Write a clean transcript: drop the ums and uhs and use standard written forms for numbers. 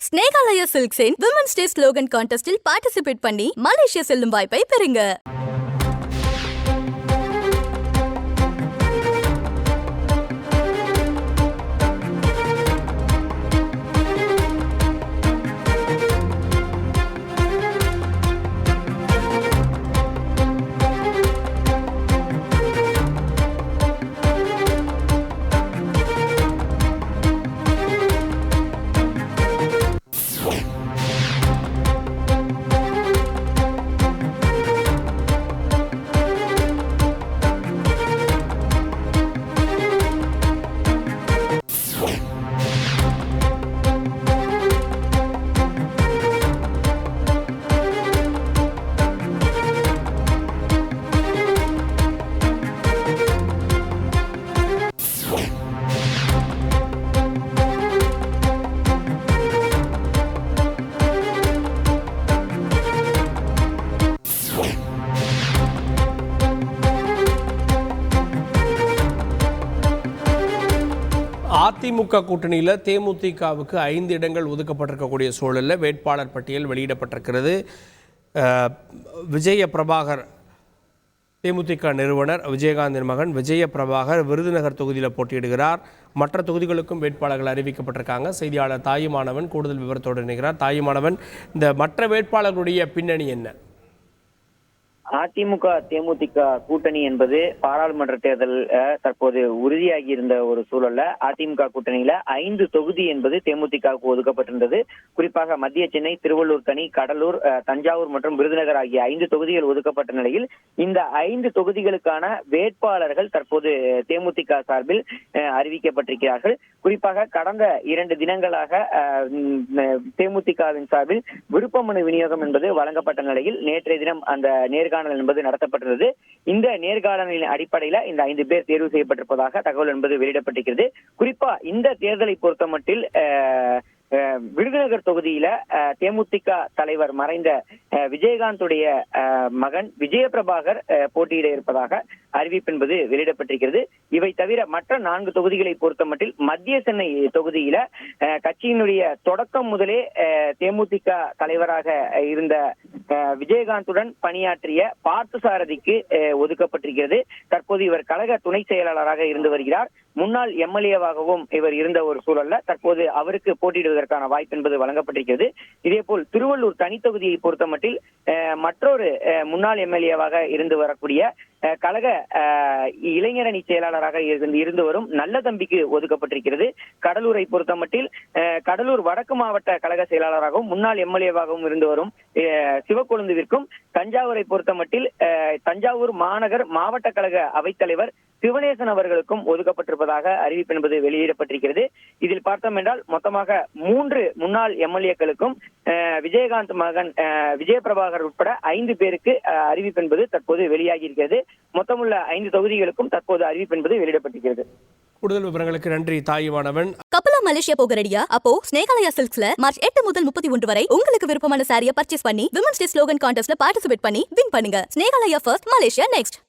ஸ்னேகாலயா சில்க்ஸின் women's day slogan கான்டெஸ்டில் participate பண்ணி மலேசியா செல்லும் வாய்ப்பை பெறுங்க. அதிமுக கூட்டணியில் தேமுதிகவுக்கு 5 இடங்கள் ஒதுக்கப்பட்டிருக்கக்கூடிய சூழலில் வேட்பாளர் பட்டியல் வெளியிடப்பட்டிருக்கிறது. விஜய பிரபாகர், தேமுதிக நிறுவனர் விஜயகாந்தின் மகன் விஜய பிரபாகர் விருதுநகர் தொகுதியில் போட்டியிடுகிறார். மற்ற தொகுதிகளுக்கும் வேட்பாளர்கள் அறிவிக்கப்பட்டிருக்காங்க. செய்தியாளர் தாயுமானவன் கூடுதல் விவரத்தோடு இணைகிறார். தாயுமானவன், இந்த மற்ற வேட்பாளர்களுடைய பின்னணி என்ன? அதிமுக தேமுதிக கூட்டணி என்பது பாராளுமன்ற தேர்தல் தற்போது உறுதியாகி இருந்த ஒரு சூழல்ல அதிமுக கூட்டணியில 5 தொகுதி என்பது தேமுதிகவுக்கு ஒதுக்கப்பட்டிருந்தது. குறிப்பாக மத்திய சென்னை, திருவள்ளூர் தனி, கடலூர், தஞ்சாவூர் மற்றும் விருதுநகர் ஆகிய 5 தொகுதிகள் ஒதுக்கப்பட்ட நிலையில் இந்த 5 தொகுதிகளுக்கான வேட்பாளர்கள் தற்போது தேமுதிக சார்பில் அறிவிக்கப்பட்டிருக்கிறார்கள். குறிப்பாக கடந்த 2 தினங்களாக தேமுதிகவின் சார்பில் விருப்ப மனு விநியோகம் என்பது வழங்கப்பட்ட நிலையில் நேற்றைய தினம் அந்த நேர்காணல் என்பது நடத்தப்பட்டுள்ளது. இந்த நேர்காணலின் அடிப்படையில இந்த 5 பேர் தேர்வு செய்யப்பட்டிருப்பதாக தகவல் என்பது வெளியிடப்பட்டிருக்கிறது. குறிப்பா இந்த தேர்தலை பொறுத்த மட்டில் விருதுநகர் தொகுதியில தேமுதிக தலைவர் மறைந்த விஜயகாந்துடைய மகன் விஜய பிரபாகர் போட்டியிட இருப்பதாக அறிவிப்பு என்பது வெளியிடப்பட்டிருக்கிறது. இவை தவிர மற்ற 4 தொகுதிகளை பொறுத்த மட்டில் மத்திய சென்னை தொகுதியில கட்சியினுடைய தொடக்கம் முதலே தேமுதிக தலைவராக இருந்த விஜயகாந்துடன் பணியாற்றிய பார்த்தசாரதிக்கு ஒதுக்கப்பட்டிருக்கிறது. தற்போது இவர் கழக துணை செயலாளராக இருந்து வருகிறார். முன்னாள் எம்எல்ஏவாகவும் இவர் இருந்த ஒரு சூழல்ல தற்போது அவருக்கு போட்டியிடுவதற்கான வாய்ப்பு என்பது வழங்கப்பட்டிருக்கிறது. இதேபோல் திருவள்ளூர் தனி தொகுதியை பொறுத்த மட்டில் மற்றொரு முன்னாள் எம்எல்ஏவாக இருந்து வரக்கூடிய கழக இளைஞரணி செயலாளராக இருந்து வரும் நல்ல தம்பிக்கு ஒதுக்கப்பட்டிருக்கிறது. கடலூரை பொறுத்த மட்டில் கடலூர் வடக்கு மாவட்ட கழக செயலாளராகவும் முன்னாள் எம்எல்ஏவாகவும் இருந்து வரும் சிவக்கொழுந்துவிற்கும், தஞ்சாவூரை பொறுத்த மட்டில் தஞ்சாவூர் மாநகர் மாவட்ட கழக அவைத்தலைவர் சிவனேசன் அவர்களுக்கும் ஒதுக்கப்பட்டிருப்பதாக அறிவிப்பு என்பது வெளியிடப்பட்டிருக்கிறது. இதில் பார்த்தோம் என்றால் மொத்தமாக 3 முன்னாள் எம்எல்ஏக்களுக்கும் விஜயகாந்த் மகன் விஜய பிரபாகர் உட்பட 5 பேருக்கு அறிவிப்பு என்பது தற்போது வெளியாகி இருக்கிறது. மொத்தமுள்ள 5 தொகுதிகளுக்கும் தற்போது அறிவிப்பு என்பது வெளியிடப்பட்டிருக்கிறது. கூடுதல் விவரங்களுக்கு நன்றி தாயுமானவன். கப்பலா மலேசியா போக ரெடியா? அப்போ ஸ்னேகாலயா சில்க்ஸ்ல மார்ச் 8 முதல் 31 வரை உங்களுக்கு விருப்பமான சாரியை பர்ச்சேஸ் பண்ணி விமன்ஸ் டே ஸ்லோகன் கான்டெஸ்ட்ல பார்ட்டிசிபேட் பண்ணி வின் பண்ணுங்க. Snehalaya first, Malaysia next.